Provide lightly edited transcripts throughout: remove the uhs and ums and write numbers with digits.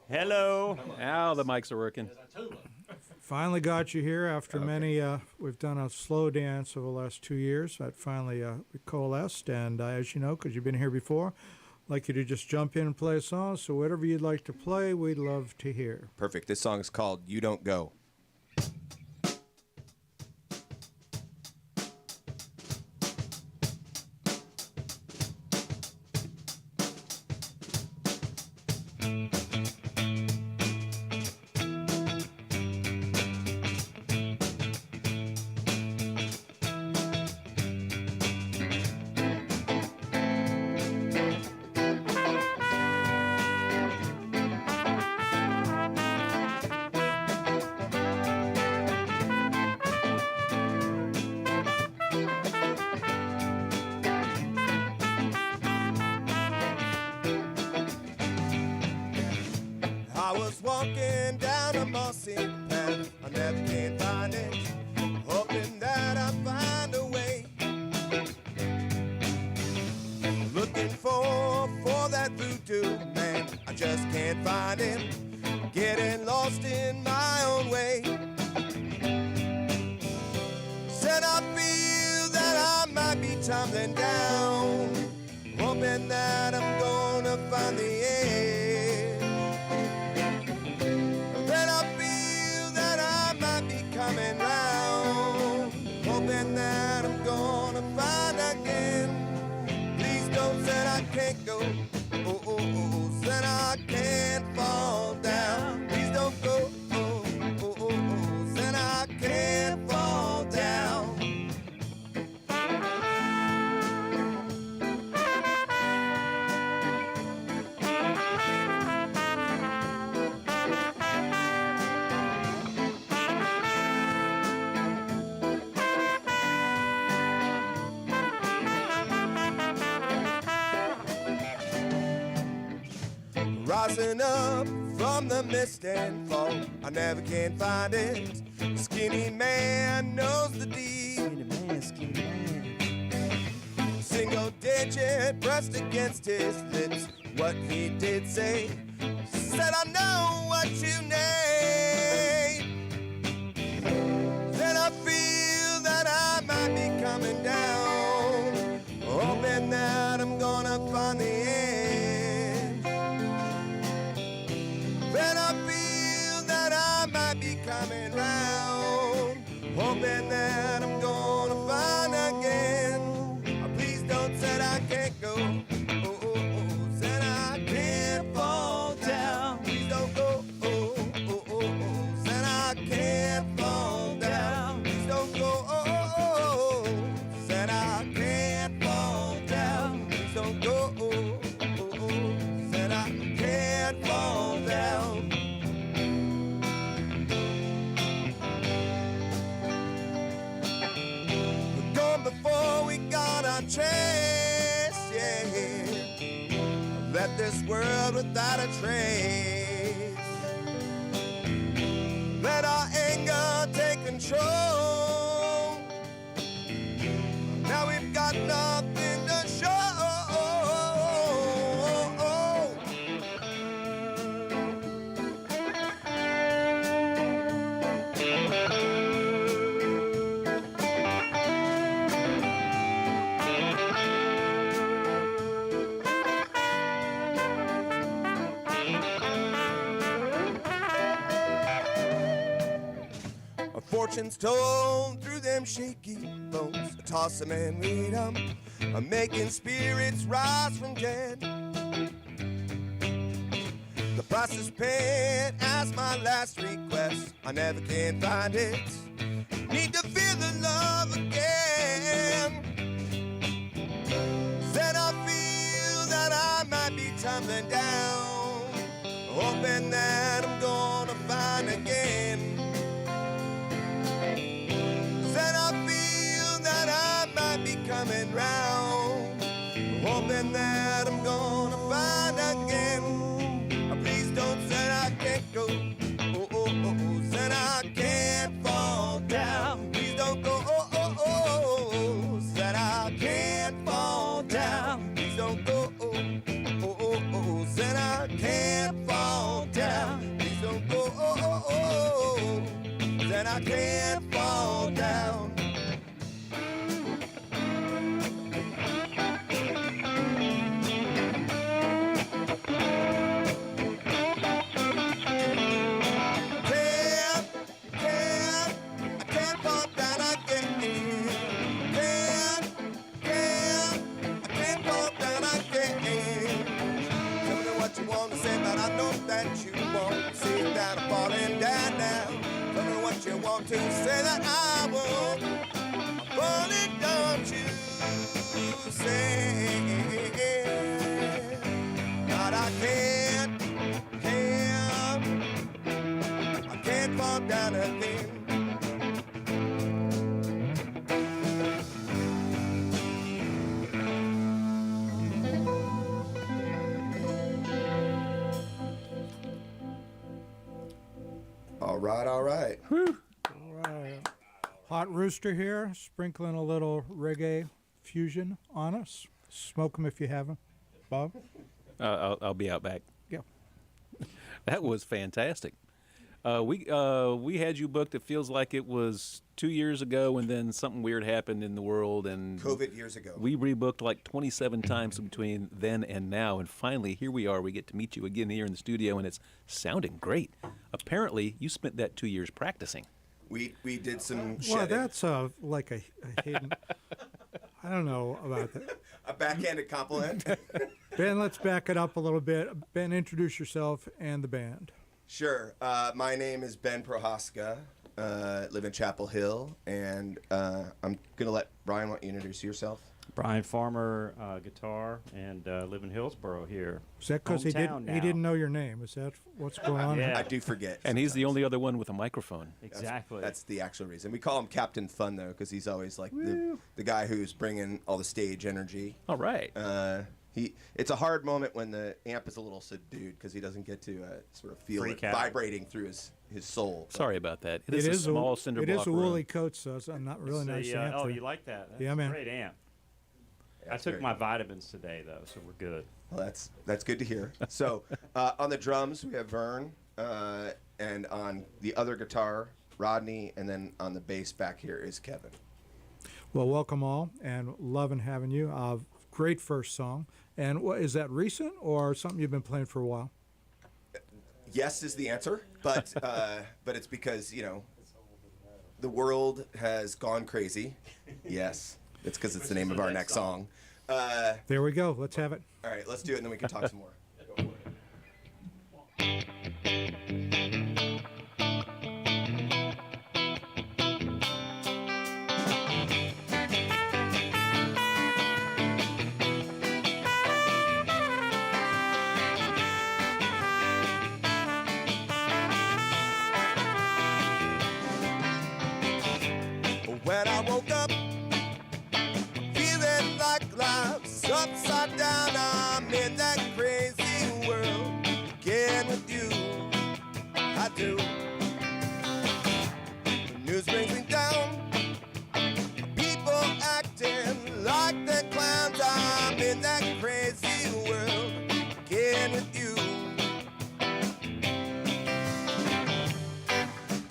Hello. Now the mics are working. Finally got you here after many. We've done a slow dance over the last 2 years. That finally we coalesced, and as you know, because you've been here before, I'd like you to just jump in and play a song. So whatever you'd like to play, we'd love to hear. Perfect. This song is called "You Don't Go." I was walking down a mossy path, I never can find it, hoping that I'd find a way. Looking for that voodoo man, I just can't find him, getting lost in my own way. Said I feel that I might be tumbling down, hoping that I'm gonna find the end. Coming round, hoping that I'm gonna find again. Please don't say I can't go. Oh, oh, oh, said I can't fall down. Please don't go. Oh, oh, oh, oh, said I can't fall down. Rising up from the mist and fog, I never can find it. Skinny man knows the deed. Skinny man. Single digit pressed against his lips. What he did say, said I know what you need. Then I feel that I might be coming down, hoping that I'm gonna find the end. Then I feel that I might be coming round, hoping that I'm gonna find again. Please don't say I can't go. Oh, oh, oh, said I can't fall down. Please don't go. Oh, oh, oh, oh, said I can't fall down. Please don't go. Oh, oh, oh, said I can't fall down. Please don't go. Oh, oh, oh, said I can't fall down. We're gone before we got our chance, yeah. Left this world without a trace. Let our anger take control. Now we've got nothing to show. Fortunes told through them shaky bones. I toss them and read them, I'm making spirits rise from dead. The price is paid as my last request. I never can find it. Need to feel the love again. Said I feel that I might be tumbling down, hoping that I'm gonna find again. Said I feel that I might be coming round, hoping that I'm gonna find again. Please don't say I can't go. Oh, oh, oh, said I can't fall down. Please don't go. Oh, oh, oh, said I can't fall down. Please don't go. Oh, oh, oh, said I can't fall down. that you want. See that I'm falling down now. Tell me what you want to say that I won't. I'm falling, don't you say. But I can't fall down again. All right, all right. All right. Hot Rooster here, sprinkling a little reggae fusion on us. Smoke 'em if you haven't. Bob? I'll be out back. Yeah. That was fantastic. We had you booked. It feels like it was 2 years ago, and then something weird happened in the world, and COVID years ago. we rebooked like 27 times between then and now, and finally here we are. We get to meet you again here in the studio, and it's sounding great. Apparently, you spent that 2 years practicing. We did some Well, shedding. that's like a hidden. I don't know about that. A backhanded compliment. Ben, let's back it up a little bit. Ben, introduce yourself and the band. Sure. My name is Ben Prohaska. Live in Chapel Hill, and I'm gonna let Brian. Want you to introduce yourself? Brian Farmer, guitar, and live in Hillsboro here. Is that because he Hometown didn't now. know your name? Is that what's going on? Yeah. I do forget. And he's the sometimes. only other one with a microphone. Exactly. That's the actual reason. We call him Captain Fun though, because he's always like the guy who's bringing all the stage energy. All right. It's a hard moment when the amp is a little subdued because he doesn't get to sort of feel Freak it out. vibrating through his soul. Sorry about that. It is a is small cinder It block is a room. woolly coat, so it's a not really It's nice the, amp. oh, there. you like that? That's Yeah, man. a great amp. I That's took very my good. vitamins today, though, so we're good. Well, that's good to hear. So on the drums we have Vern, and on the other guitar Rodney, and then on the bass back here is Kevin. Well, welcome all, and loving having you. Great first song. And is that recent or something you've been playing for a while? Yes is the answer, but it's because the world has gone crazy. Yes, it's because it's the name of our next song. There we go. Let's have it. All right, let's do it, and then we can talk some more. Go for it. When I woke up, feeling like life's upside down, I'm in that crazy world again with you. I do. The news brings me down. People acting like they're clowns. I'm in that crazy world again with you.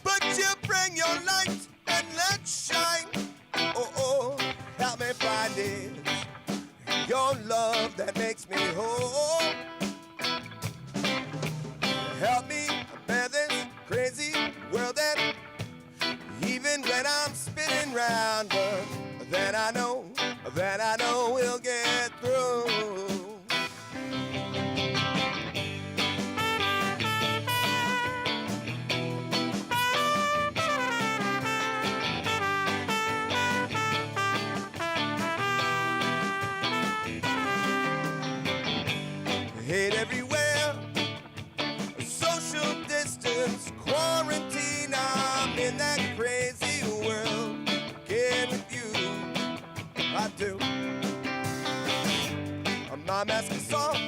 But you bring your light and let's shine. Oh, oh, help me find it. Your love that makes me whole. Help me bear this crazy world that even when I'm spinning round, but then I know we'll get through. Hate everywhere, social distance, quarantine. I'm in that crazy world again with you. I do. My mask is off,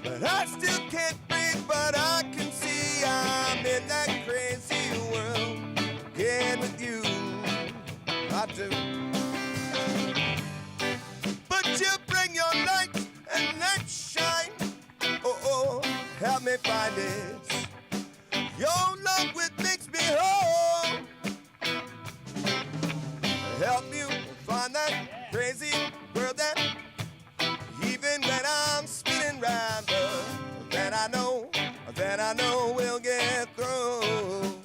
but I still can't breathe. But I can see I'm in that crazy world again with you. I do. But you bring your light and let's shine. Oh, oh, help me find it. Your love which makes me whole. Help you find that crazy world that even when I'm spinning round, then I know we'll get through.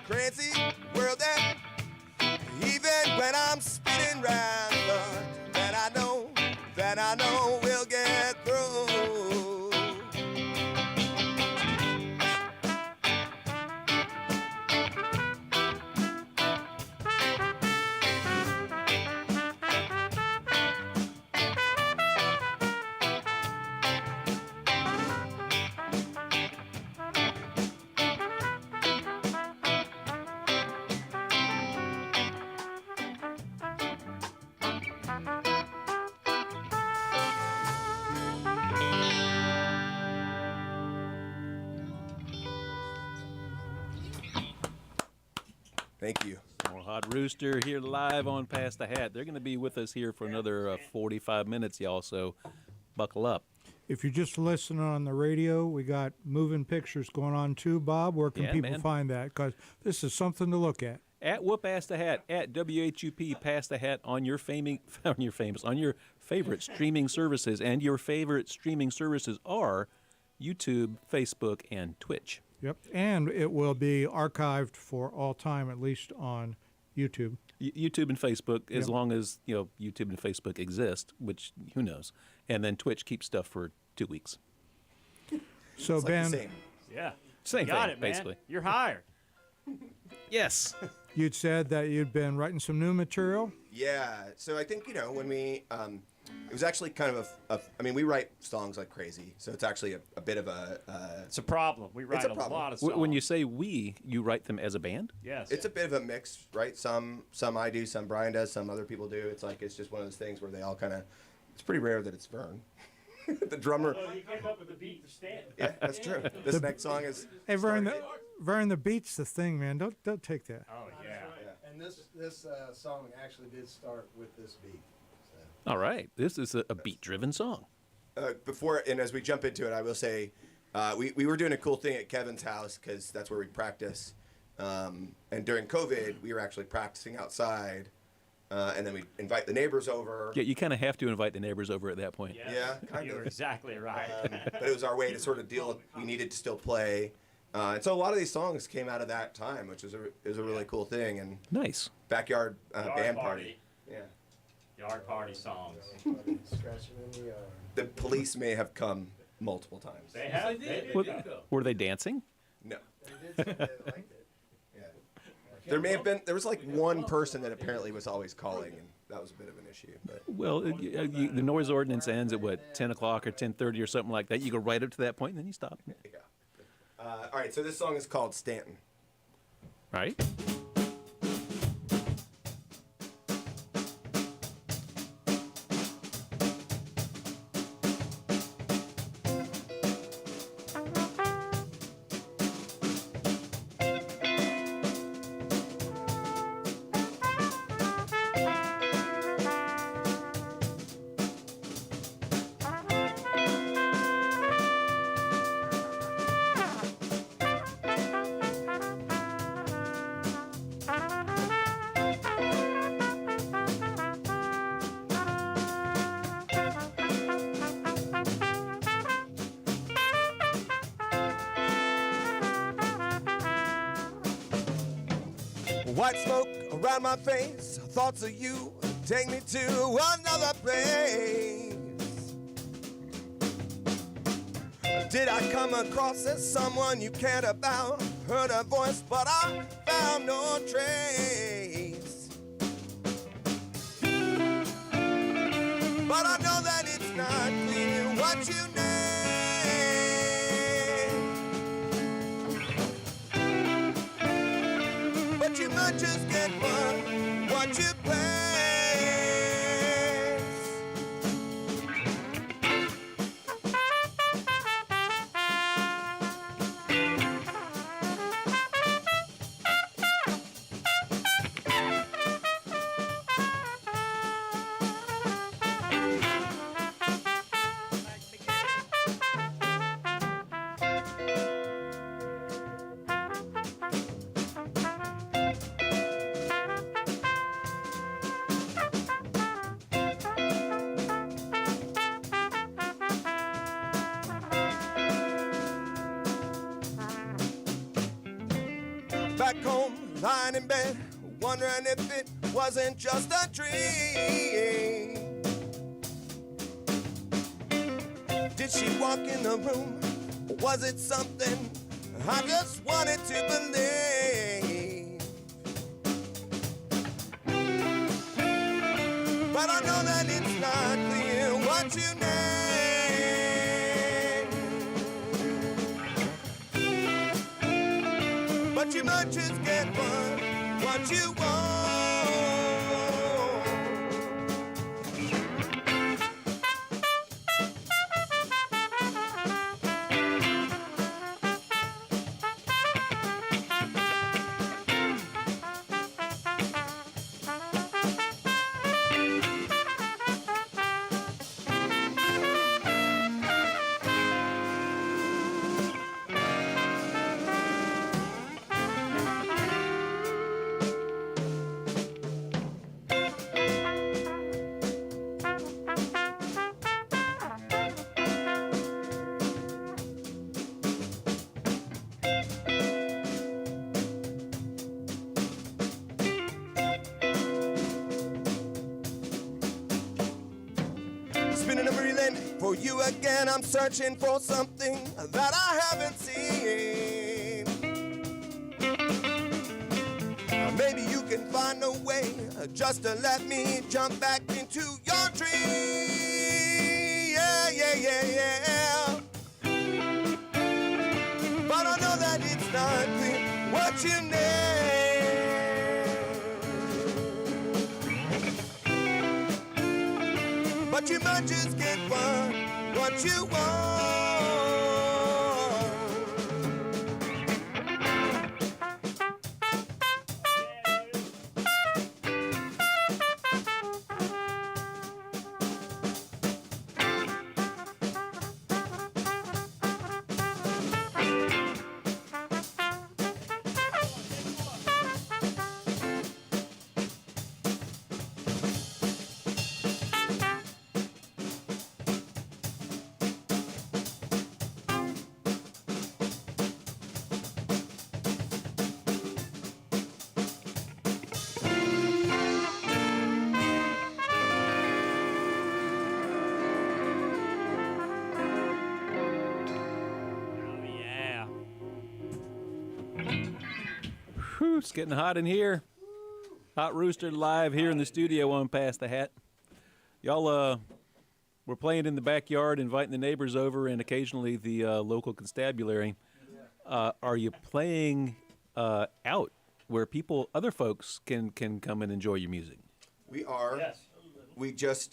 crazy world that even when I'm spinning round, Lord, that I know we'll get through. Thank you. More Hot Rooster here live on Past the Hat. They're going to be with us here for another 45 minutes, y'all, so buckle up. If you're just listening on the radio, we got moving pictures going on too. Bob, where can Yeah, people man. find that? Because this is something to look at. At WHUP Past the Hat, at WHUP Past the Hat on your on your favorite streaming services, and your favorite streaming services are YouTube, Facebook, and Twitch. Yep, and it will be archived for all time, at least on YouTube. YouTube and Facebook, as Yep. long as YouTube and Facebook exist, which who knows, and then Twitch keeps stuff for 2 weeks. So It's like Ben, the same. Yeah. Same Got thing, it, man. basically. You're hired. Yes. you'd said that you'd been writing some new material. Yeah. So I think when we it was actually kind of I mean, we write songs like crazy, so it's actually a bit of a It's a problem. We write a a problem. lot of songs. When you say we, you write them as a band? Yes. it's a bit of a mix, right? Some I do, some Brian does, some other people do. It's just one of those things where they all kind of. It's pretty rare that it's Vern, the drummer. He came up with the beat for Stan. Yeah, that's true. This next song is. Hey, Vern, the beat's the thing, man. Don't take that. Oh, yeah. And this song actually did start with this beat. So. All right. This is a beat-driven song. Before and as we jump into it, I will say we were doing a cool thing at Kevin's house because that's where we practice. And during COVID, we were actually practicing outside, and then we invite the neighbors over. Yeah, you kind of have to invite the neighbors over at that point. Yeah, kind You of. were exactly right. But it was our way to sort of deal. We needed to still play, and so a lot of these songs came out of that time, which is a really cool thing. And Nice. backyard Yard band party. party. Yeah. Yard party songs. Scratching in the yard. The police may have come multiple times. They have. They did. Were they dancing? No. They did. They liked it. Yeah. There was like one person that apparently was always calling, and that was a bit of an issue. But Well, the noise ordinance ends at what, 10 o'clock or 10:30 or something like that. You go right up to that point, and then you stop. yeah. All right, so this song is called Stanton. Right? White smoke around my face, thoughts of you take me to another place. Did I come across as someone you cared about? Heard a voice, but I found no trace. But I know that it's not clear what you name. But you might just get what you place. Back home, lying in bed, wondering if it wasn't just a dream. Did she walk in the room? Or was it something I just wanted to believe? But I know that it's not clear what you name. But you might just get what you want. Spinning and reeling for you again. I'm searching for something that I haven't seen. Maybe you can find a way just to let me jump back into your dream. Yeah, yeah, yeah, yeah. But I know that it's not clear what you need. But you might just get what you want. Whew, it's getting hot in here. Hot Rooster live here in the studio on Pass the Hat. Y'all, we're playing in the backyard, inviting the neighbors over, and occasionally the local constabulary. Are you playing out where other folks can come and enjoy your music? We are. Yes. We just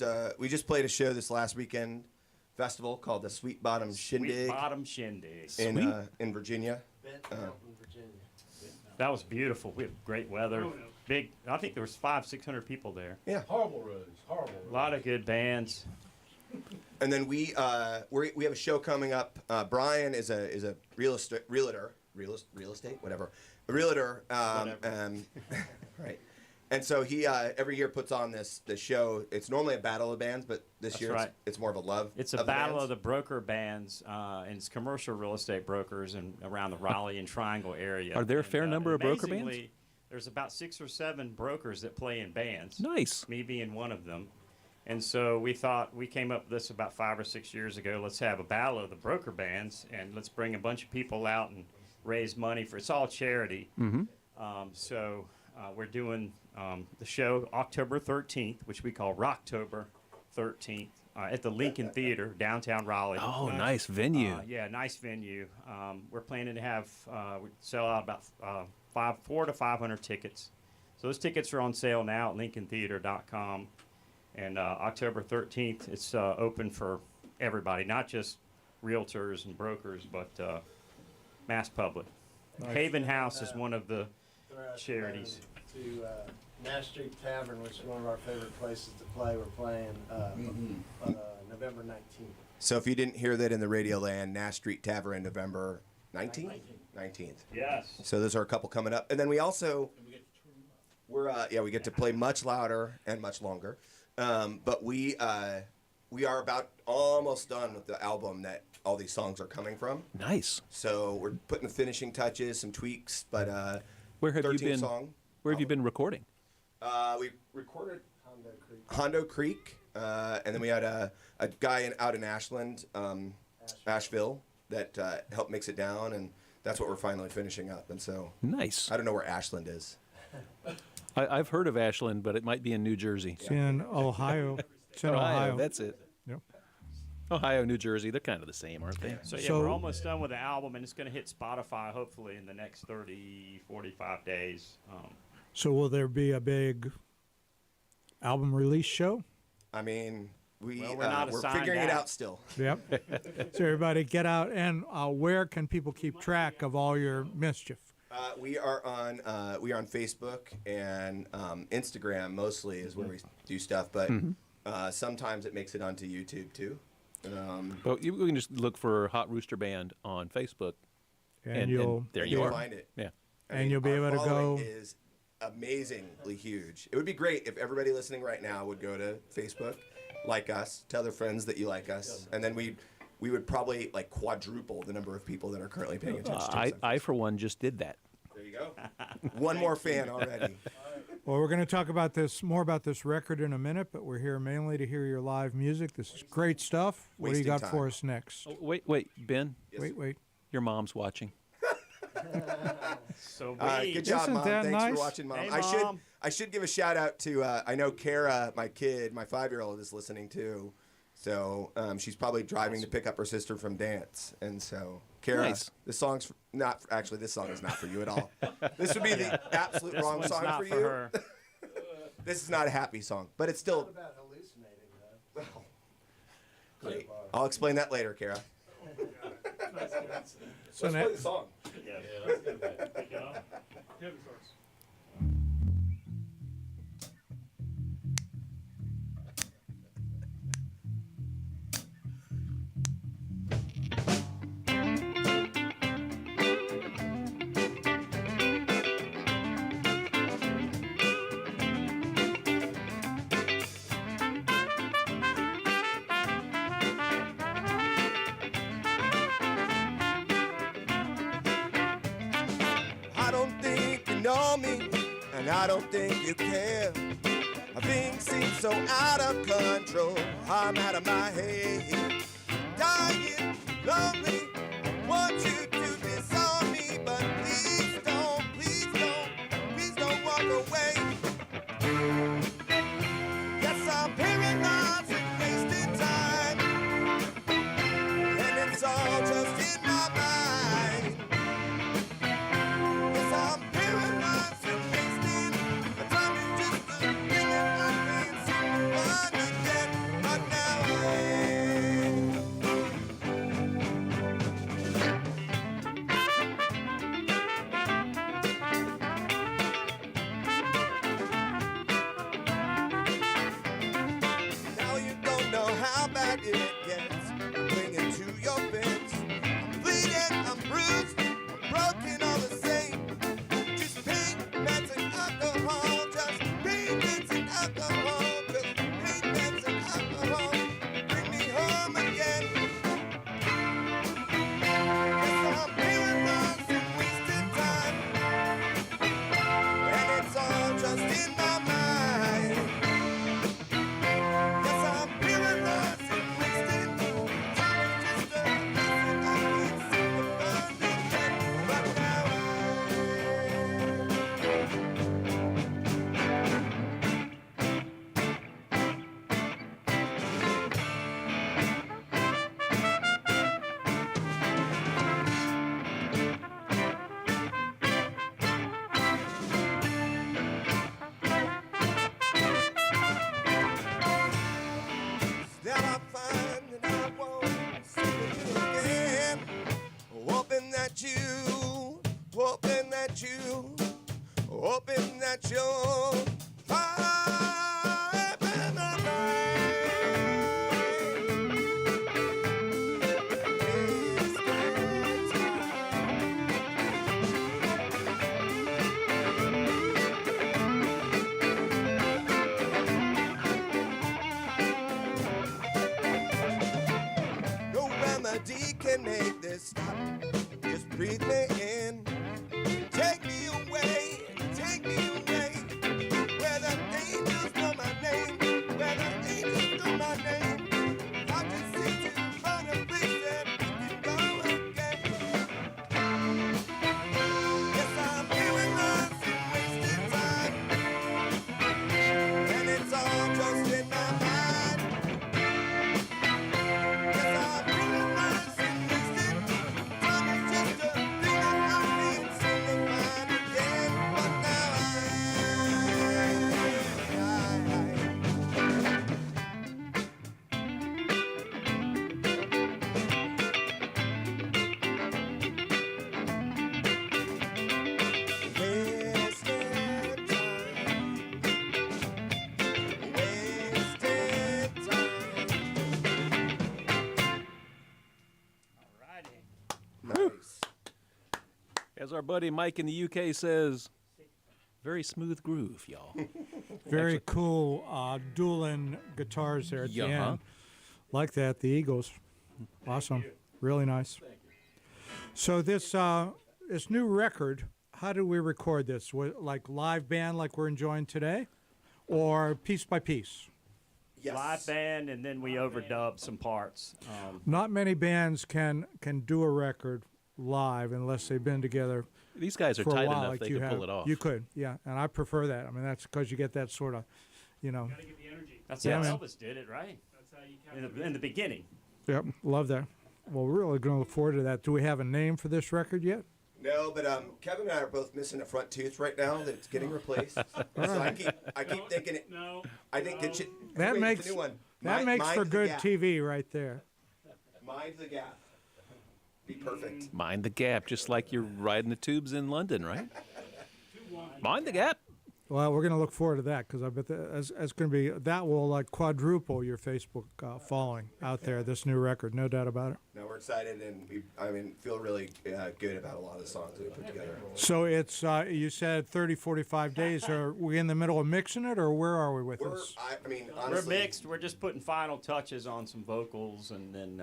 played a show this last weekend, festival called the Sweet Bottom Shindig. Sweet Bottom Shindig. In Virginia. That was beautiful. We had great weather. Big. I think there was 500-600 people there. Yeah. Horrible roads. Horrible roads. A lot of good bands. And then we have a show coming up. Brian is a realtor, right? And so he every year puts on this show. It's normally a battle of bands, but this That's year right. it's more of a love. It's a battle of the broker bands, and it's commercial real estate brokers and around the Raleigh and Triangle area. Are there a fair number of broker bands? amazingly, There's about 6 or 7 brokers that play in bands. Nice. Me being one of them. And so we came up with this about 5 or 6 years ago. Let's have a battle of the broker bands, and let's bring a bunch of people out and raise money for. It's all charity. Mm-hmm. So we're doing the show October 13th, which we call Rocktober 13th, at the Lincoln Theater, downtown Raleigh. Oh, nice venue. Yeah, nice venue. We're planning to have we sell out about 400 to 500 tickets. So those tickets are on sale now at LincolnTheater.com. And October 13th, it's open for everybody, not just realtors and brokers, but mass public. Haven House is one of the charities. To Nash Street Tavern, which is one of our favorite places to play. We're playing November 19th. So if you didn't hear that in the radio land, Nash Street Tavern, November 19th? 19th. Yes. So those are a couple coming up. And then we also, we get to play much louder and much longer. But we are about almost done with the album that all these songs are coming from. Nice. So we're putting the finishing touches, some tweaks, but Where have you 13 been? song. Where have you been recording? We recorded Hondo Creek. Hondo Creek, and then we had a guy out in Ashland, Asheville, that helped mix it down, and that's what we're finally finishing up. And so Nice. I don't know where Ashland is. I've heard of Ashland, but it might be in New Jersey. It's in Ohio. It's in Ohio. That's it. Yep. Ohio, New Jersey, they're kind of the same, aren't they? So, yeah, So- we're almost done with the album, and it's going to hit Spotify hopefully in the next 30, 45 days. So will there be a big album release show? I mean, Well, we're not we're assigned figuring it that. out still. Yep. So everybody get out, and where can people keep track of all your mischief? We are on Facebook and Instagram mostly is where we do stuff, but sometimes it makes it onto YouTube too. But we can just look for Hot Rooster Band on Facebook, And you'll there You'll you are. find it. Yeah. And you'll be our able to following go- Is amazingly huge. It would be great if everybody listening right now would go to Facebook, like us, tell their friends that you like us, and then we would probably like quadruple the number of people that are currently paying attention to us. I for one just did that. There you go. One more fan already. Well, we're going to talk about more about this record in a minute, but we're here mainly to hear your live music. This is great stuff. What do you Wasting got time. for us next? Oh, wait, Ben, Wait. your mom's watching. So Good job, Isn't Mom. that Thanks nice? for watching, Mom. Hey, I Mom. should give a shout out to I know Kara, my kid, my 5-year-old is listening too. So she's probably driving to pick up her sister from dance, and so Kara, Nice. this song's not actually. This song is not for you at all. This would be the absolute This wrong one's song not for for you. her. This is not a happy song, but it's What still about hallucinating, though? great. I'll explain that later, Kara. So Let's now- play the song. I don't think you know me, and I don't think you care. Things seem so out of control. I'm out of my head. Dying, lonely. I want you to disown me, but please don't walk away. Yes, I'm paralyzed and wasting time, and it's all just in my mind. Yes, I'm paralyzed and wasting. The time is just a minute. I can't seem to find it yet, but now I am. Now you don't know how bad it gets. I'm clinging to your fence. I'm bleeding, I'm bruised, I'm broken all the same. Just pain, meds, and alcohol. Just pain, meds, and alcohol. Just pain, meds, and alcohol. Bring me home again. Yes, I'm paralyzed and wasting time, and it's all just in my mind. Yes, I'm paralyzed and wasted. Time is just a lesson. I can't seem to find it yet, but now now I find that I won't see you again. Hoping that you, hoping that you, hoping that you'll find my No remedy can make this stop. Just breathe me in, take me away. As our buddy Mike in the UK says, very smooth groove, y'all. Very cool dueling guitars there at the end. Like that, the Eagles. Awesome. Really nice. So this new record, how do we record this? Like live band like we're enjoying today? Or piece by piece? Yes. Live band, and then we overdub some parts. Not many bands can do a record live unless they've been together These guys are for a tight while. enough Like they you can have. pull it off. You could, yeah, and I prefer that. I mean, that's because you get that sort of, That's Yeah, how man. Elvis did it, right? That's how you in the beginning. Yep, love that. Well, we're really going to look forward to that. Do we have a name for this record yet? No, but Kevin and I are both missing a front tooth right now that's getting replaced. So I keep thinking it. No. I think it should. That wait, makes it's a new one. that makes Mind for the good Gap. TV right there. Mind the gap. Be perfect. Mind the gap, just like you're riding the tubes in London, right? Mind the gap. Well, we're going to look forward to that because I bet that's going to be that will like quadruple your Facebook following out there. This new record, no doubt about it. No, we're excited and feel really good about a lot of the songs that we put together. So it's you said 30, 45 days. Are we in the middle of mixing it, or where are we with We're, this? honestly, We're mixed. We're just putting final touches on some vocals, and then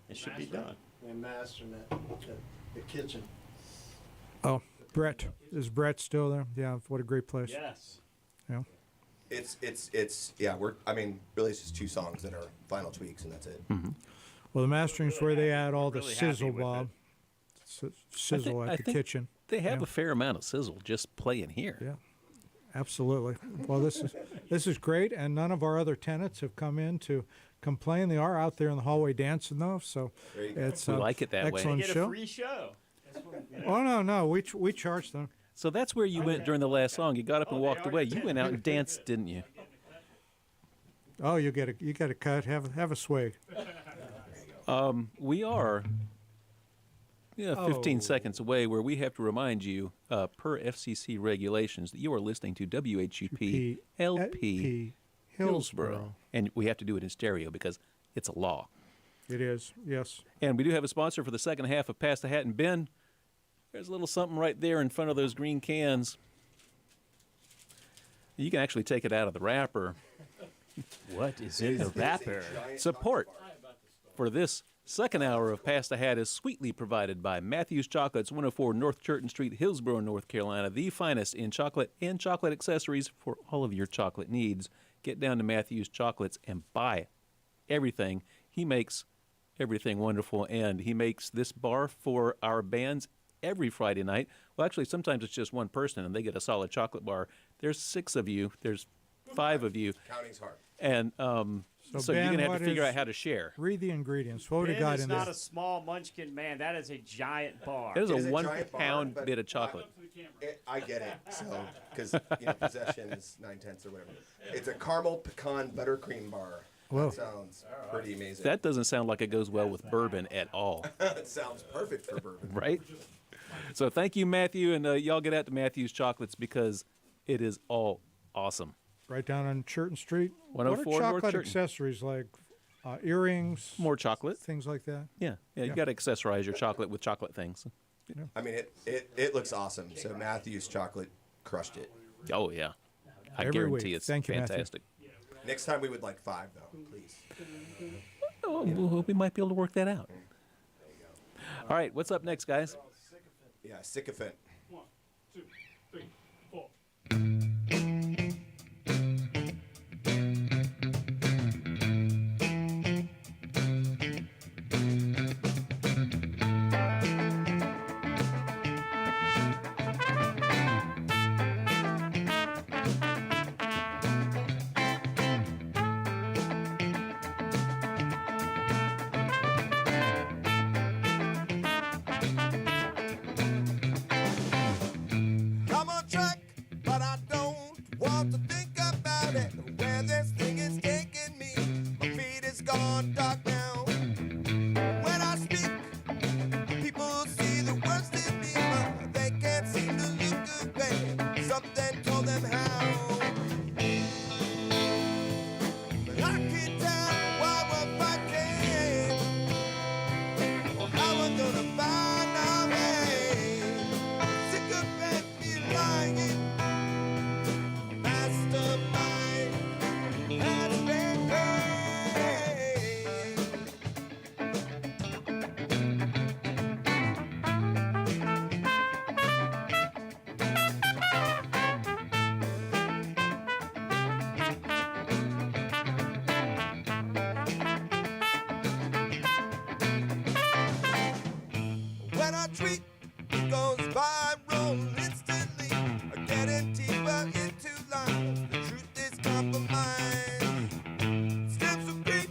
it should be done. And mastering it at the kitchen. Oh, Brett. Is Brett still there? Yeah, what a great place. Yes. Yeah. It's really it's just 2 songs that are final tweaks and that's it. Well, the mastering's where they add all the Really happy sizzle, with Bob. Sizzle I at the think kitchen. They have Yeah. a fair amount of sizzle just playing here. Yeah, absolutely. Well, this is great, and none of our other tenants have come in to complain. They are out there in the hallway dancing though, so There you go. it's We like it that way. excellent Get a show. free show. Oh no, we charge them. So that's where you went during the last song. You got up and Oh, walked they away. already You did. went out and danced, didn't you? Oh, you get a cut. Have a swig. We are 15 Oh. seconds away where we have to remind you, per FCC regulations, that you are listening to WHUP LP Hillsborough. And we have to do it in stereo because it's a law. It is, yes. And we do have a sponsor for the second half of Pass the Hat. And Ben, there's a little something right there in front of those green cans. You can actually take it out of the wrapper. What is in the wrapper? Support for this second hour of Pass the Hat is sweetly provided by Matthews Chocolates, 104 North Churton Street, Hillsborough, North Carolina, the finest in chocolate and chocolate accessories for all of your chocolate needs. Get down to Matthews Chocolates and buy everything. He makes everything wonderful, and he makes this bar for our bands every Friday night. Well, actually, sometimes it's just one person, and they get a solid chocolate bar. There's 6 of you. There's 5 of you. Counting's hard. And so you're Ben, going to have what to figure is- out how to share. Read the ingredients. What would Ben have got is in not there? a small munchkin man. That is a giant bar. That is It a is a 1 giant bar, pound but- bit of chocolate. I get it. So, because possession is 9/10 or whatever. It's a caramel pecan buttercream bar. Whoa. That sounds pretty amazing. That doesn't sound like it goes well with bourbon at all, That sounds perfect for bourbon. right? So thank you, Matthew, and y'all get out to Matthew's Chocolates because it is all awesome. Right down on Churton Street. 104 What are North chocolate Churton. accessories like earrings, More chocolate. things like that? Yeah, you Yeah. got to accessorize your chocolate with chocolate things. I mean, it looks awesome. So Matthew's chocolate crushed it. Oh, yeah. I Every guarantee week. it's Thank you, Matthew. fantastic. Next time we would like 5 though, please. Oh, well, we might be able to work that out. All right, what's up next, guys? Yeah, sycophant. 1, 2, 3, 4. I'm on track, but I don't want to think about it. Where this thing is taking me, my feet is gone dark now. When I speak, people see the worst in me, but they can't seem to look away. Something told them how. But I can't tell why we're fighting, or how we're gonna find our way. when I treat it goes viral instantly, getting deeper into line. The truth is compromised. Stems of greed,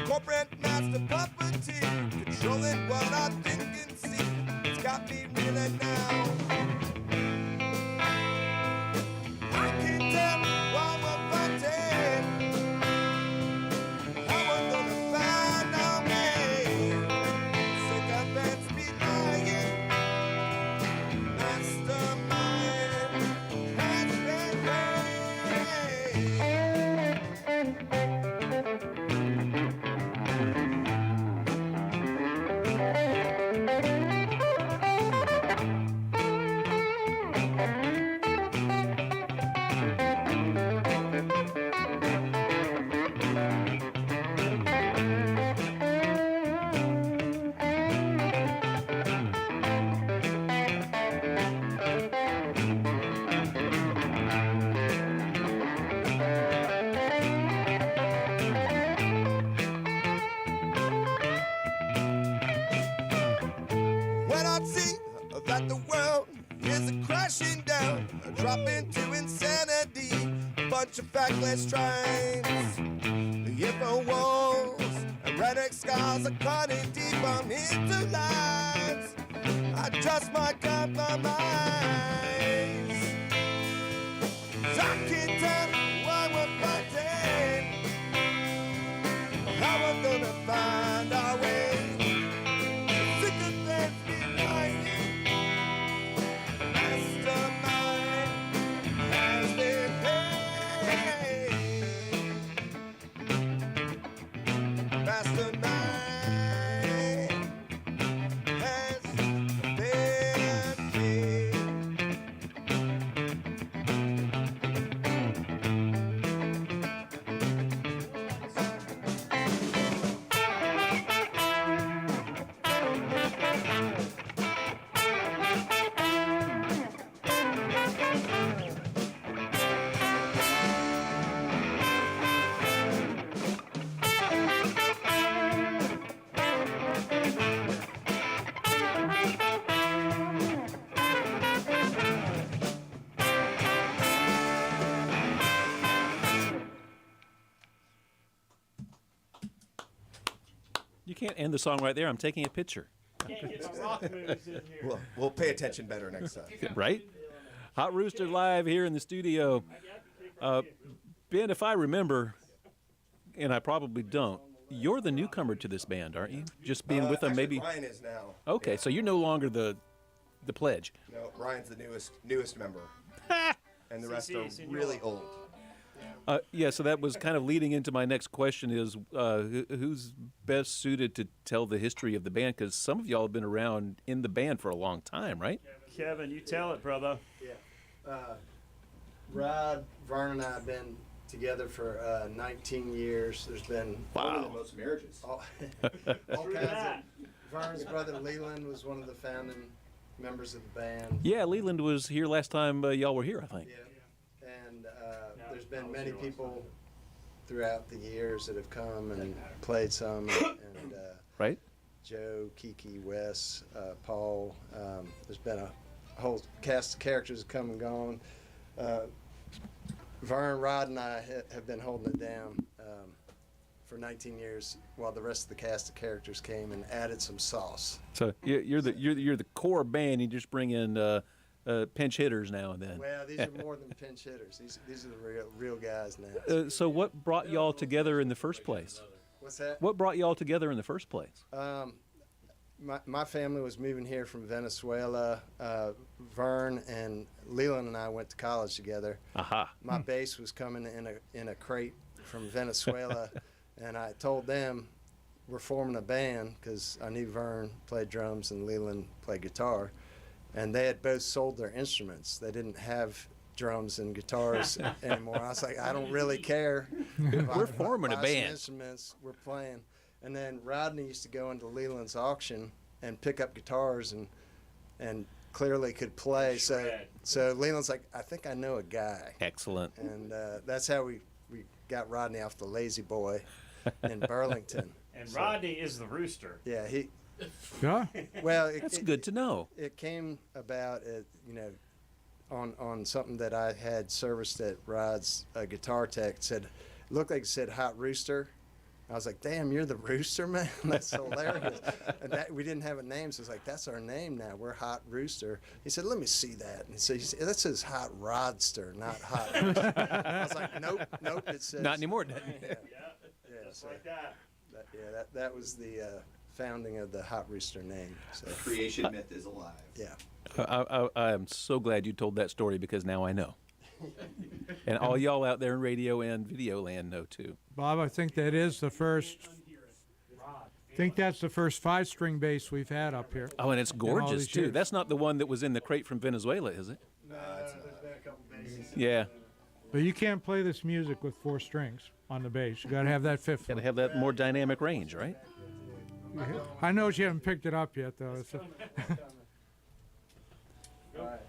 corporate master puppeteer, controlling what I think and see. It's got me reeling now. I can't tell why we're fighting. How we're gonna find our way. Sycophants be lying. Mastermind has been when I see that the world is crashing down, drop into insanity, a bunch of factless tribes. The info walls and redneck scars are cutting deep on into lives. I trust my compromise. I can't tell why we're fighting, how we're gonna find our way. Sycophants be lying. Mastermind has been paid. Mastermind has been paid. You can't end the song right there. I'm taking a picture. Can't get some rock moves in here. We'll pay attention better next time. Right? Hot Rooster live here in the studio. Ben, if I remember, and I probably don't, you're the newcomer to this band, aren't you? Just being with them, Actually, maybe. Ryan is now. Okay, so you're no longer the pledge. No, Ryan's the newest member, and the rest are senor. really old. Yeah, so that was kind of leading into my next question is who's best suited to tell the history of the band? Because some of y'all have been around in the band for a long time, right? Kevin, you tell it, brother. Rod, Vern, and I have been together for 19 years. There's been Older than most marriages. all True kinds that. of. Vern's brother Leland was one of the founding members of the band. Yeah, Leland was here last time y'all were here, I think. Yeah. And there's been many people throughout the years that have come and played some, and Right? Joe, Kiki, Wes, Paul. There's been a whole cast of characters come and gone. Vern, Rod, and I have been holding it down for 19 years, while the rest of the cast of characters came and added some sauce. So you're the core band. You just bring in pinch hitters now and then. Well, these are more than pinch hitters. These are the real guys now. So what brought y'all together in the first place? What's that? What brought y'all together in the first place? My family was moving here from Venezuela. Vern and Leland and I went to college together. Aha. My bass was coming in a crate from Venezuela, and I told them we're forming a band because I knew Vern played drums and Leland played guitar, and they had both sold their instruments. They didn't have drums and guitars anymore. I was like, I don't really care. We're forming a buy some band. instruments, we're playing. And then Rodney used to go into Leland's auction and pick up guitars and clearly could play. So Leland's like, I think I know a guy. Excellent. And that's how we got Rodney off the Lazy Boy in Burlington. And Rodney is the Rooster. Yeah, Yeah. Well, That's good to know. It came about, on something that I had serviced at Rod's guitar tech. Said, looked like it said Hot Rooster. I was like, damn, you're the Rooster, man? That's hilarious. And we didn't have a name, so I was like, that's our name now. We're Hot Rooster. He said, let me see that. And he said, that says Hot Rodster, not Hot Rooster. I was like, nope, it says. Not anymore. Yeah, Just so like that. that was the founding of the Hot Rooster name. So, The creation myth is alive. yeah. I am so glad you told that story because now I know. And all y'all out there in radio and video land know too. Bob, I think that is the first. I think that's the first 5-string bass we've had up here. Oh, and it's gorgeous these too. years. That's not the one that was in the crate from Venezuela, is it? There's been a couple bases. Yeah. But you can't play this music with 4 strings on the bass. You got to have that 5th Got to one. have that more dynamic range, right? I know you haven't picked it up yet, though.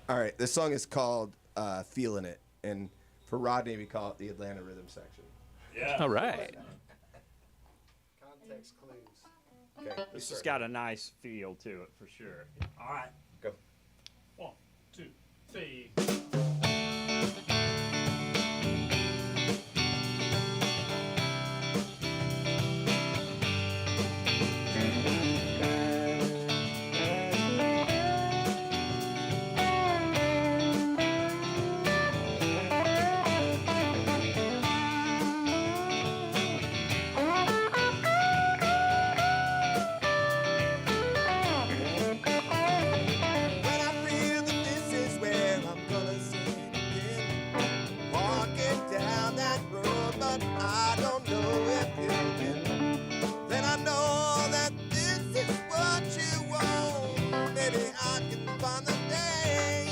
All right, this song is called "Feeling It," and for Rodney, we call it the Atlanta Rhythm Section. Yeah. All right. Context clues. Okay, This has got a nice feel to it for sure. All right. go. 1, 2, 3. When I feel that this is where I'm gonna sing again, walking down that road, but I don't know if you've been. Then I know that this is what you want. Maybe I can find the day.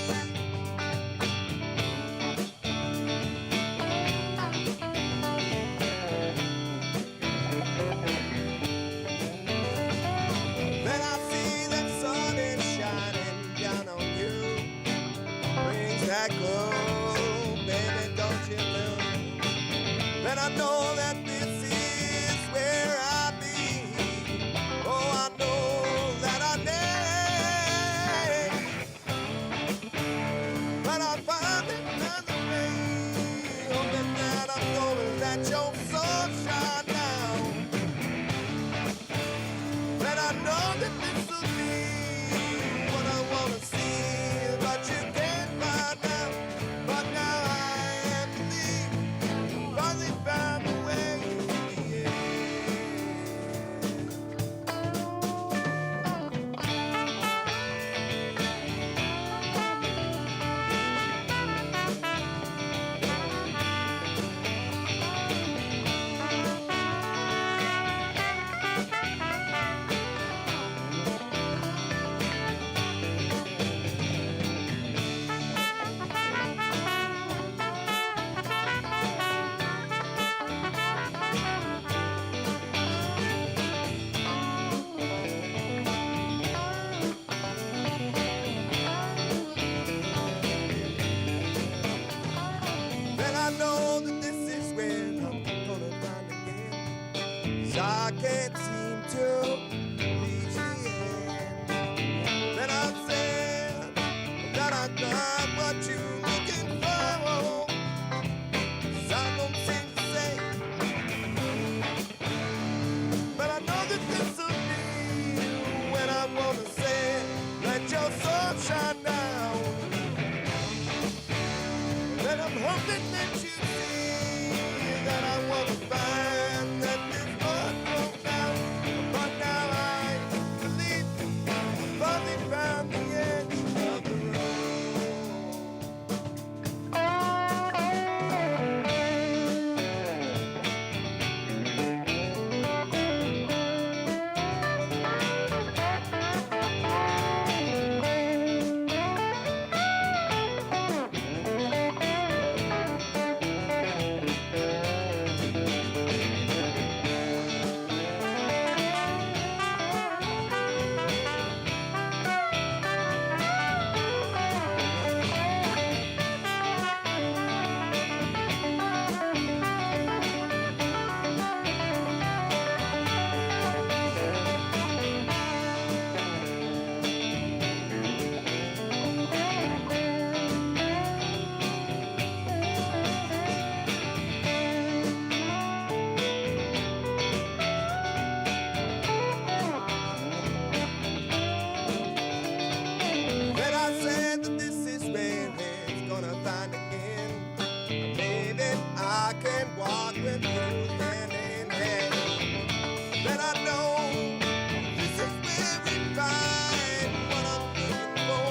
Then I see that sun is shining down on you. Brings that glow, baby, don't you know? Then I know that this is where I be. Oh, I know that I need. But I find another way, hoping that I'm gonna let your soul shine down. And I know that this will be what I wanna see, but you can't find out. But now I am to leave, finally found a way. Yeah. Then I know that this is where I'm gonna find again. 'Cause I can't seem to reach the end. Then I said that I got what you're looking for. 'Cause I don't seem to say. But I know that this will be when I wanna say, let your soul shine down. And I'm hoping that you see that I want to find that this one broke down. But now I believe I've finally found the edge of the road. Maybe I can walk with you hand in hand. Then I know this is where we find what I'm looking for.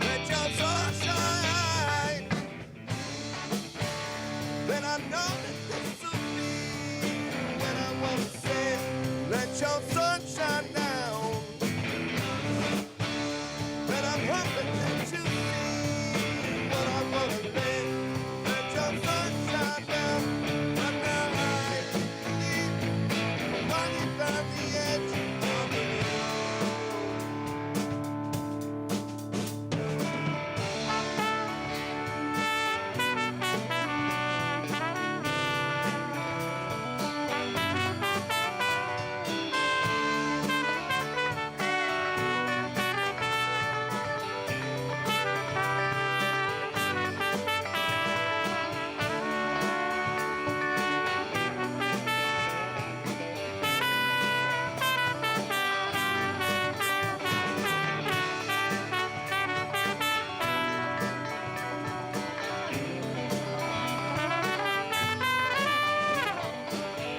Let your sunshine. Then I know that this will be when I want to say, let your sunshine down. Then I'm hoping that you see what I want to say, let your sunshine down. But now I believe when you found the edge of the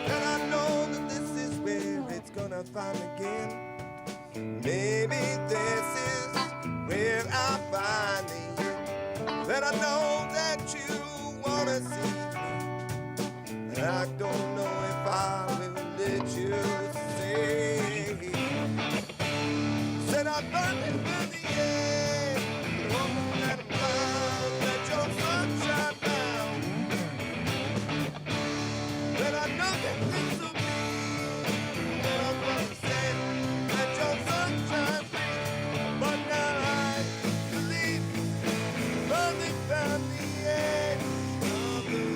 And I know that this is where it's gonna find again. Maybe this is where I find the end. Then I know that you wanna see me. And I don't know if I will let you say. Said I learned it in the end. Hoping that I'm found, let your sunshine down. Then I know that this will be what I'm gonna say. Let your sunshine free. But now I believe only found the end of the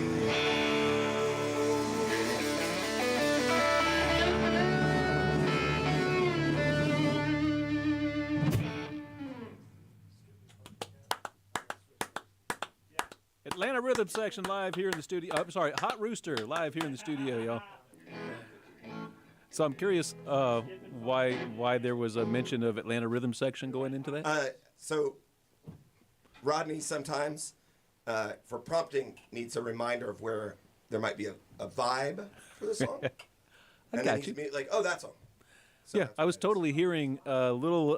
Atlanta Rhythm Section live here in the studio. I'm sorry, Hot Rooster live here in the studio, y'all. So I'm curious why there was a mention of Atlanta Rhythm Section going into that. So Rodney sometimes, for prompting, needs a reminder of where there might be a vibe for the song. And got then he's you. immediately like, oh, that song. So Yeah, that's I was what it is. totally hearing a little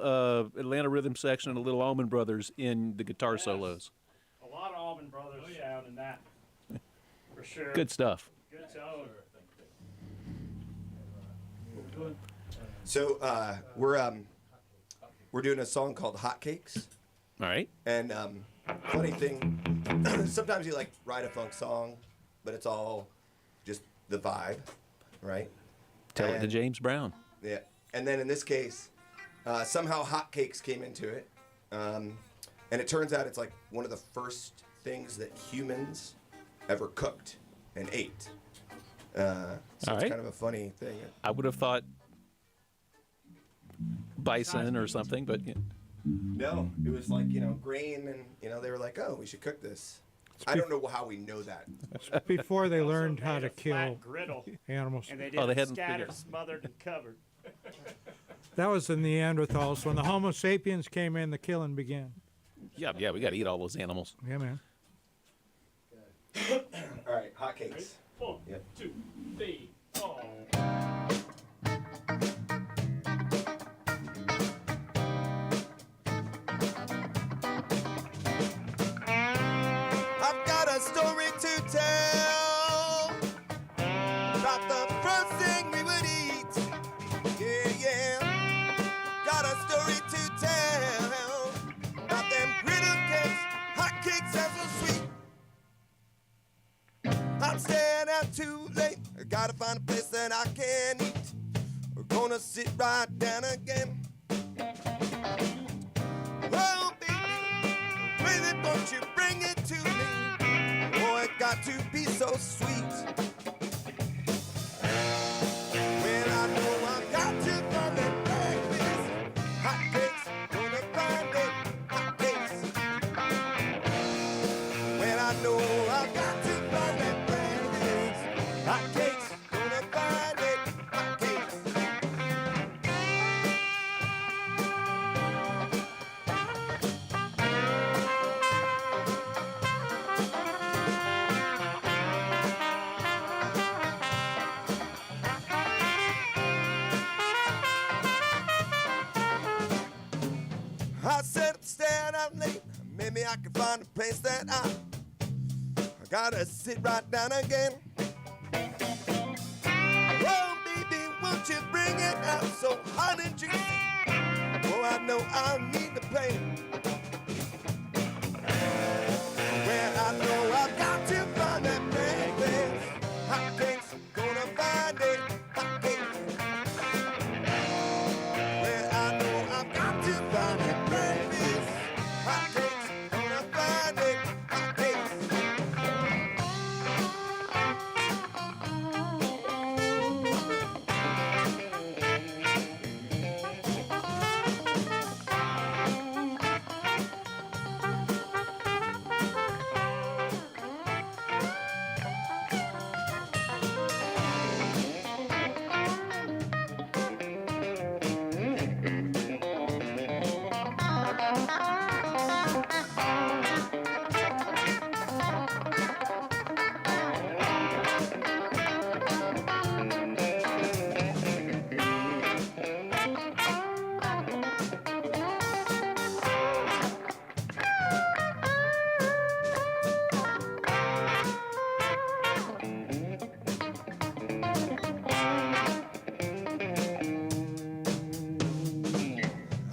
Atlanta Rhythm Section and a little Allman Brothers in the guitar solos. A lot of Allman Brothers sound in that, for sure. Good stuff. Good tone. So we're doing a song called Hotcakes. All right. And funny thing, sometimes you like write a funk song, but it's all just the vibe, right? Tell it to And- James Brown. Yeah. And then in this case, somehow hotcakes came into it. And it turns out it's like one of the first things that humans ever cooked and ate. So All it's right. kind of a funny thing. I would have thought bison or something, but yeah. No, it was like, grain and, they were like, oh, we should cook this. I don't know how we know that. Before they Also learned how made to a kill flat griddle, animals. and they Oh, they did hadn't scattered, figured- smothered, and covered. That was the Neanderthals. When the Homo sapiens came in, the killing began. Yeah, we got to eat all those animals. Yeah, man. All right, hotcakes. 1, Yep. 2, 3, 4. I've got a story to tell about the first thing we would eat. Yeah. Got a story to tell about them griddle cakes, hot cakes and so sweet. I'm staying out too late. I gotta find a place that I can eat. We're gonna sit right down again. Oh, baby, baby, won't you bring it to me? Oh, it got to be so sweet. Well, I know I got to find that breakfast. Hot cakes, gonna find it. Hot cakes. Well, I know I got to find that breakfast. Hot cakes, gonna find it. Hot cakes. maybe I can find a place that I gotta sit right down again. Oh, baby, won't you bring it out so hot and juicy? Oh, I know I need the pain. Well, I know I've got to find that breakfast. Hot cakes, gonna find it. Hot cakes. Well, I know I've got to find that breakfast. Hot cakes, gonna find it. Hot cakes.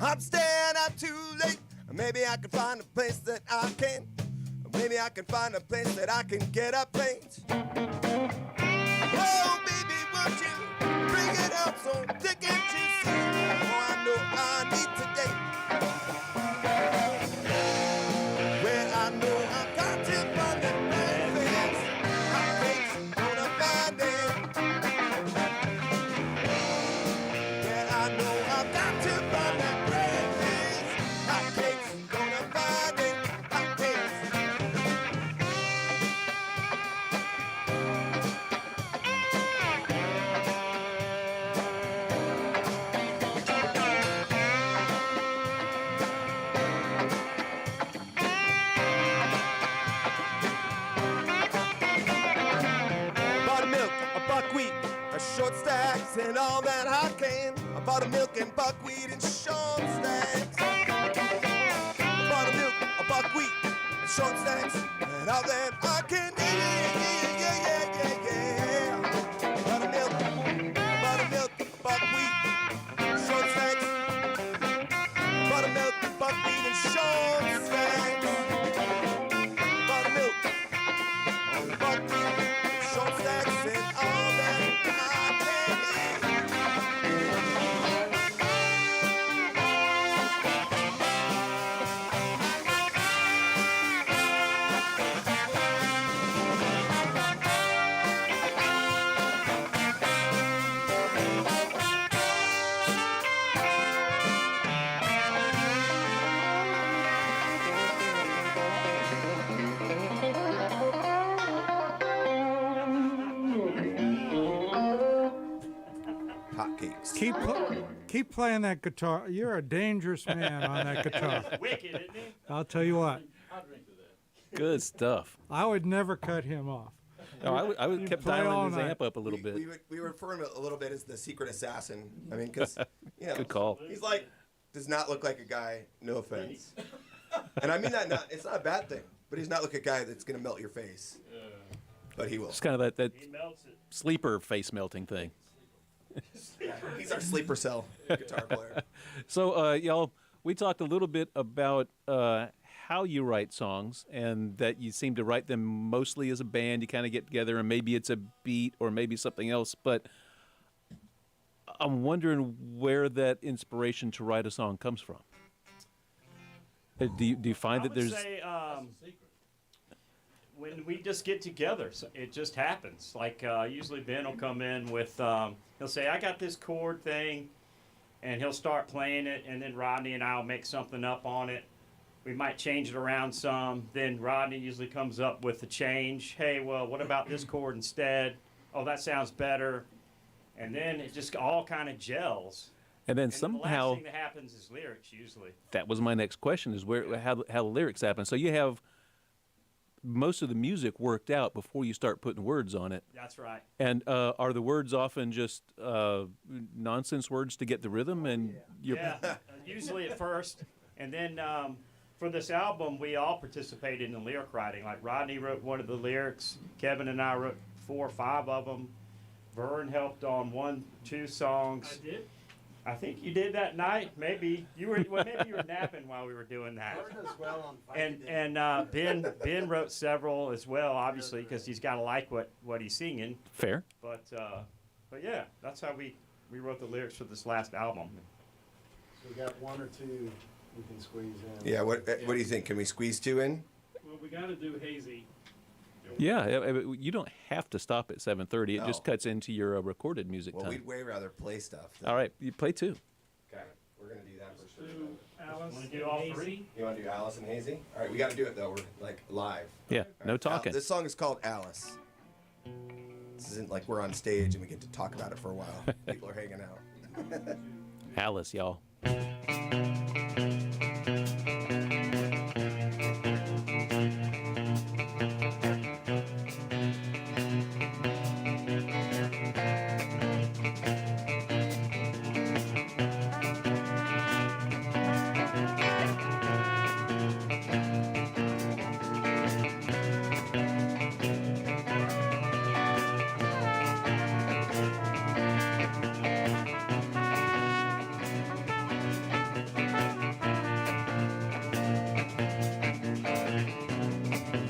I'm staying out too late. Maybe I can find a place that I can. Maybe I can find a place that I can get up late. Oh, baby, won't you bring it out so thick and juicy? Oh, I know I need today. Well, I know I've got to find that breakfast. Hot cakes, gonna find it. Well, I know I've got to find that breakfast. Hot cakes, gonna find it. Hot cakes. Bought a milk, a buckwheat, a short stacks, and all that I can. I bought a milk and buckwheat and short stacks. I bought a milk, a buckwheat, and short stacks, and all that I can. Yeah. Bought a milk, a buckwheat, short stacks. Bought a milk, a buckwheat, and short stacks. Bought a milk, a buckwheat, short stacks, and all that I can. Hotcakes. Keep playing that guitar. You're a dangerous man on that guitar. Wicked, isn't he? I'll tell you what. Good stuff. I would never cut him off. No, I would You kept play all dialing his night. amp up a little bit. We refer him a little bit as the secret assassin. I mean, because Good call. he's like does not look like a guy. No offense, and I mean that it's not a bad thing, but he's not like a guy that's gonna melt your face. But he will. It's kind of that He melts it. sleeper face melting thing. He's our sleeper cell guitar player. So, y'all, we talked a little bit about how you write songs and that you seem to write them mostly as a band. You kind of get together and maybe it's a beat or maybe something else. But I'm wondering where that inspiration to write a song comes from. Do you find that there's... Say, when we just get together, so it just happens. Like usually Ben will come in with, he'll say, I got this chord thing, and he'll start playing it, and then Rodney and I will make something up on it. We might change it around some. Then Rodney usually comes up with a change. Hey, well, what about this chord instead? Oh, that sounds better. And then it just all kind of gels. And then And the somehow... last thing that happens is lyrics usually. That was my next question, is how the lyrics happen. So you have most of the music worked out before you start putting words on it. That's right. And are the words often just nonsense words to get the rhythm? And you're Yeah, usually at first, and then for this album, we all participated in lyric writing. Like Rodney wrote one of the lyrics, Kevin and I wrote 4 or 5 of them. Vern helped on 1, 2 songs. I did. I think you did that night. Maybe you were. Well, maybe you were napping while we were doing that. Ben wrote several as well, obviously, because he's got to like what he's singing. Fair. But yeah, that's how we wrote the lyrics for this last album. So we got 1 or 2 we can squeeze in. Yeah, what do you think? Can we squeeze 2 in? Well, we got to do Hazy. Yeah, you don't have to stop at 7:30. It No. just cuts into your recorded music Well, time. we'd way rather play stuff. than- All right, you play 2. Okay, we're gonna do that for sure. Do Alice Wanna and do all Hazy. 3? You want to do Alice and Hazy? All right, we got to do it though. We're like live. Yeah, no talking. This song is called Alice. This isn't like we're on stage and we get to talk about it for a while. People are hanging out. Alice, y'all.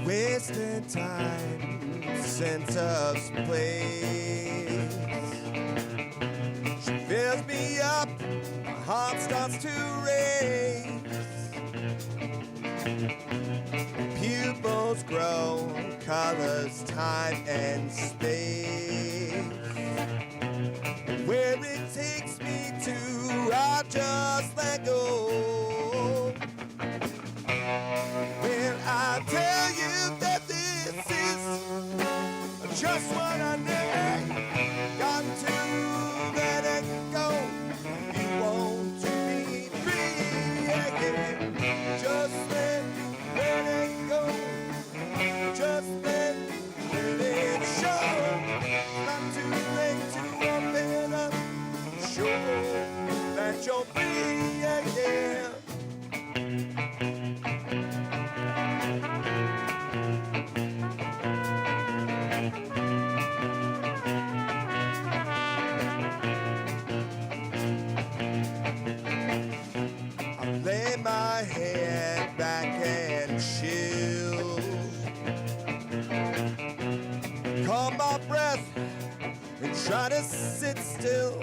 Wasting time, sense of place. She fills me up, my heart starts to race. Pupils grow, colors, time, and space. Where it takes me to, I'll just let go. When I tell you that this is just what I need, got to let it go. You want to be free, yeah. Just let it go. Just let it show. Not too late to open up. Show that you're free, yeah. Lay my head back and chill. Calm my breath and try to sit still.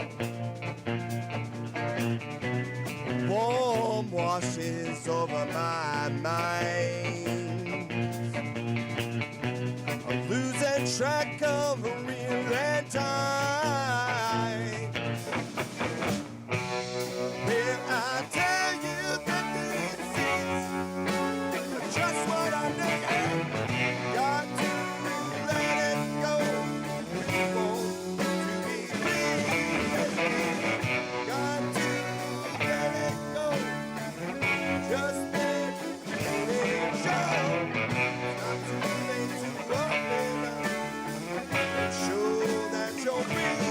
Warm washes over my mind. I'm losing track of real and time. When I tell you that this is just what I need, got to let it go. You want to be free, got to let it go. Just let it show. Not too late to open up and show that you're free.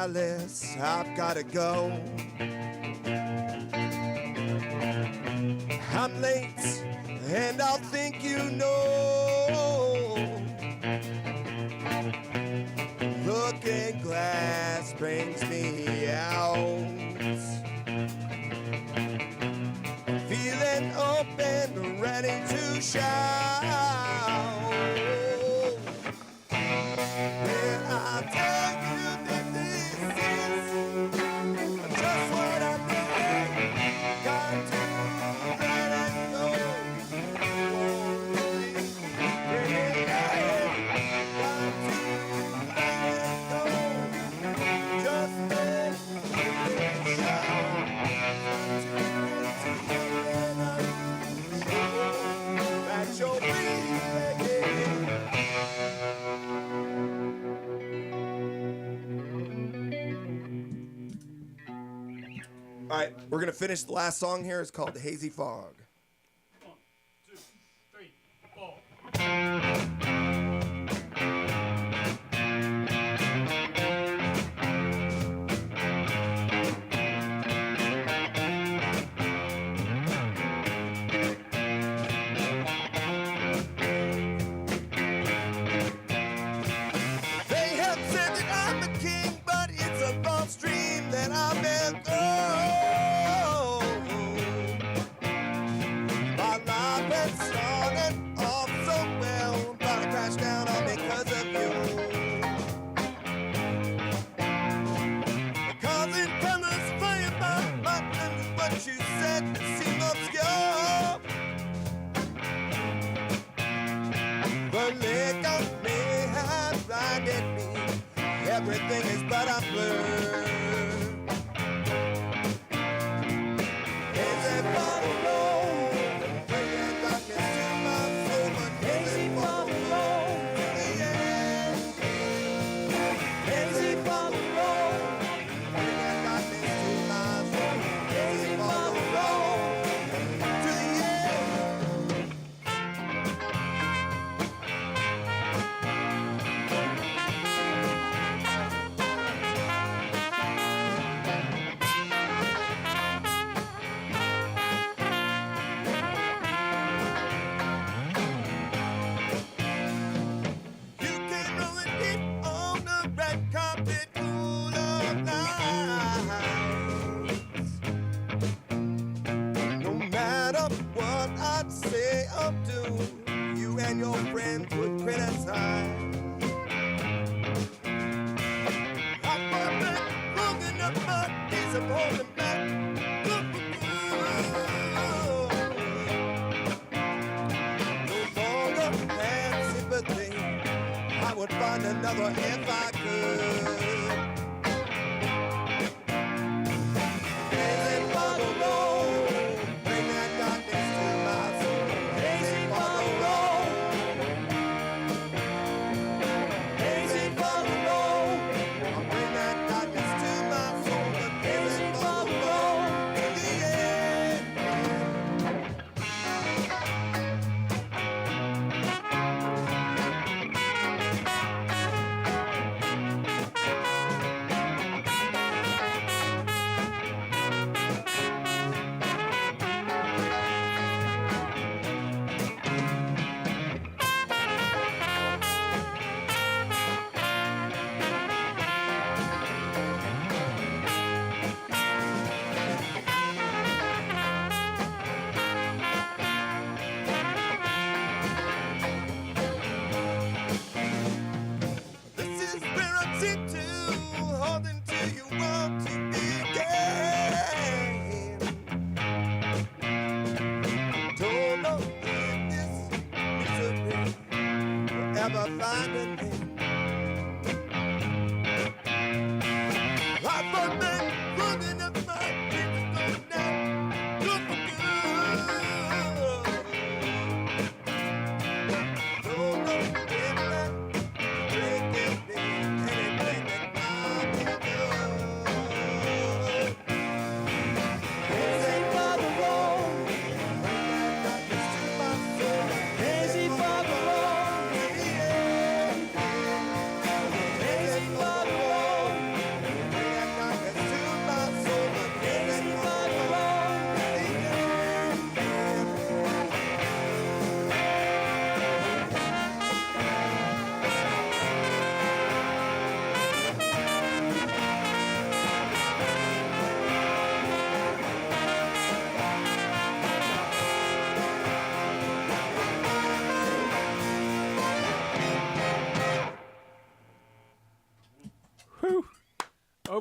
Alice, I've gotta go. I'm late, and I'll think you know. Looking glass brings me out. Feeling open, ready to shout. When I tell you that this is just what I need, got to let it go. Bring it down, got to let it go. Just let it show. That's your breathing. All right, we're gonna finish the last song here. It's called Hazy Fog. 1, 2, 3, 4. They have said that I'm the king, but it's a false dream that I've been my life has started off so well, but it crashed down on me because of you. Causing colors flying by, but what you said seemed obscure. The liquor may have blinded me. Everything is but a blur. Is it possible? Bring that darkness to my soul, but is it possible? Yeah. Is it possible? Bring that darkness to my soul. Is it possible? To the end. You came rolling deep on the red carpet full of lies. No matter what I'd say or do, you and your friends would criticize. I've been looking up my piece of holding back. No longer have sympathy. I would find another if I could. Is it possible? Bring that darkness to my soul. Is it possible? Is it possible? I'll bring that darkness to my soul. But is it possible? Yeah. This is where I sit to hold until you want to begin. Don't know if this misery will ever find an end. I've been running up my dreams now. Good for good. Don't know if that drink can be anything that I'll be good. Is it possible? Bring that darkness to my soul. Is it possible? Yeah.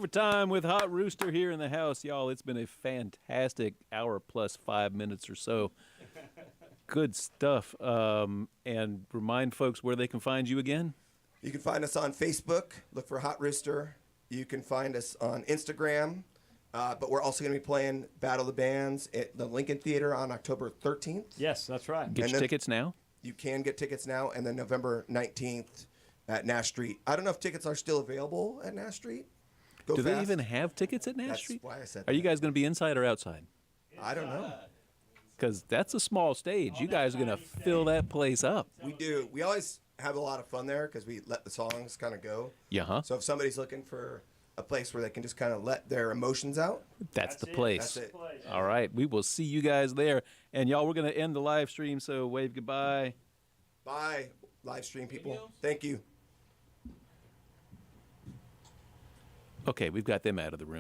Overtime with Hot Rooster here in the house, y'all. It's been a fantastic hour plus 5 minutes or so. Good stuff. And remind folks where they can find you again. You can find us on Facebook. Look for Hot Rooster. You can find us on Instagram. But we're also going to be playing Battle of the Bands at the Lincoln Theater on October 13th. Yes, that's right. Get And your then- tickets now. You can get tickets now, and then November 19th at Nash Street. I don't know if tickets are still available at Nash Street. Go Do fast. they even have tickets at Nash That's Street? why I said Are you that. guys going to be inside or outside? I don't know. Because that's a small stage. You guys are going to fill that place up. We do. We always have a lot of fun there because we let the songs kind of go. Yeah, huh? So if somebody's looking for a place where they can just kind of let their emotions out, That's the it. place. that's it. All right. We will see you guys there. And y'all, we're going to end the live stream, so wave goodbye. Bye, live stream people. Thank you. Okay, we've got them out of the room.